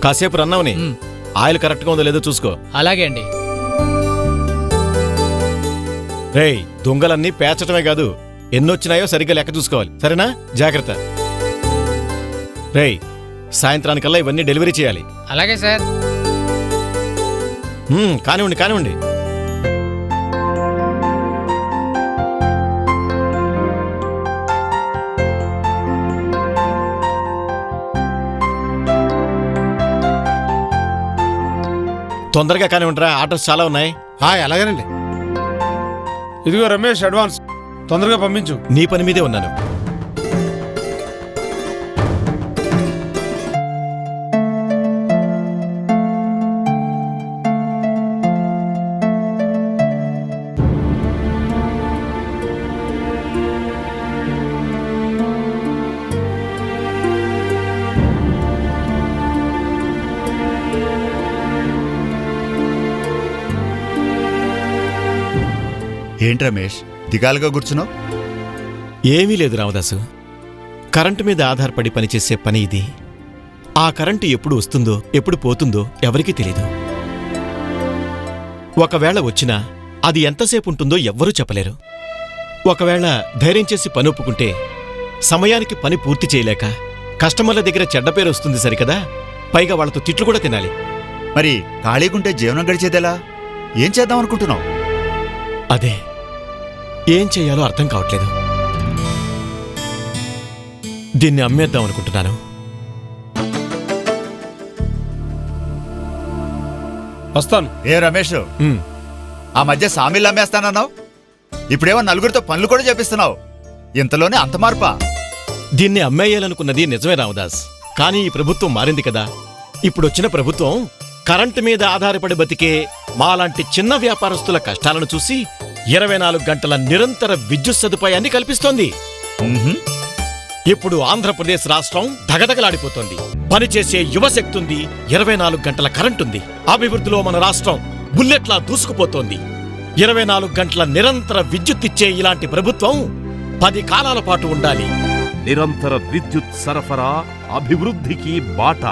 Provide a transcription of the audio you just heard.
కాసేపు రన్నవని ఆయిల్ కరెక్ట్గా ఉందో లేదో చూసుకో. అలాగే అండి. రేయ్, దొంగలన్నీ పేర్చటమే కాదు, ఎన్నొచ్చినాయో సరిగ్గా లెక్క చూసుకోవాలి, సరేనా? జాగ్రత్త. రేయ్, సాయంత్రానికల్లా ఇవన్నీ డెలివరీ చేయాలి. అలాగే సార్. కానివ్వండి కానివ్వండి. తొందరగా కానివ్వండిరా, ఆర్డర్స్ చాలా ఉన్నాయి. అలాగేనండి. ఇదిగో రమేష్, అడ్వాన్స్ తొందరగా పంపించు. నీ పని మీదే ఉన్నాను. ఏంటి రమేష్ దిగాలుగా కూర్చున్నావు? ఏమీ లేదు రామదాసు, కరెంటు మీద ఆధారపడి పనిచేసే పని ఇది. ఆ కరెంటు ఎప్పుడు వస్తుందో ఎప్పుడు పోతుందో ఎవరికీ తెలీదు. ఒకవేళ వచ్చినా అది ఎంతసేపు ఉంటుందో ఎవ్వరూ చెప్పలేరు. ఒకవేళ ధైర్యం చేసి పని ఒప్పుకుంటే సమయానికి పని పూర్తి చేయలేక కస్టమర్ల దగ్గర చెడ్డ పేరు వస్తుంది సరికదా, పైగా వాళ్లతో తిట్లు కూడా తినాలి. మరి ఖాళీగుంటే జీవనం గడిచేదెలా? ఏం చేద్దాం అనుకుంటున్నావు? అదే ఏం చెయ్యాలో అర్థం కావట్లేదు. దీన్ని అమ్మేద్దాం అనుకుంటున్నాను. వస్తాను. ఏ రమేష్, ఆ మధ్య సామీళ్ళు అమ్మేస్తానన్నావు, ఇప్పుడేమో నలుగురితో పనులు కూడా చేపిస్తున్నావు. ఇంతలోనే అంత మార్పా? దీన్ని అమ్మేయాలనుకున్నది నిజమే రామదాస్, కానీ ఈ ప్రభుత్వం మారింది కదా. ఇప్పుడొచ్చిన ప్రభుత్వం కరెంటు మీద ఆధారపడి బతికే మాలాంటి చిన్న వ్యాపారస్తుల కష్టాలను చూసి 24 గంటల నిరంతర విద్యుత్ సదుపాయాన్ని కల్పిస్తోంది. ఇప్పుడు ఆంధ్రప్రదేశ్ రాష్ట్రం దగదగలాడిపోతోంది. పనిచేసే యువశక్తి ఉంది, 24 గంటల కరెంటుంది. అభివృద్ధిలో మన రాష్ట్రం బుల్లెట్లా దూసుకుపోతోంది. 24 గంటల నిరంతర విద్యుత్ ఇచ్చే ఇలాంటి ప్రభుత్వం 10 కాలాల పాటు ఉండాలి. నిరంతర విద్యుత్ సరఫరా అభివృద్ధికి బాట.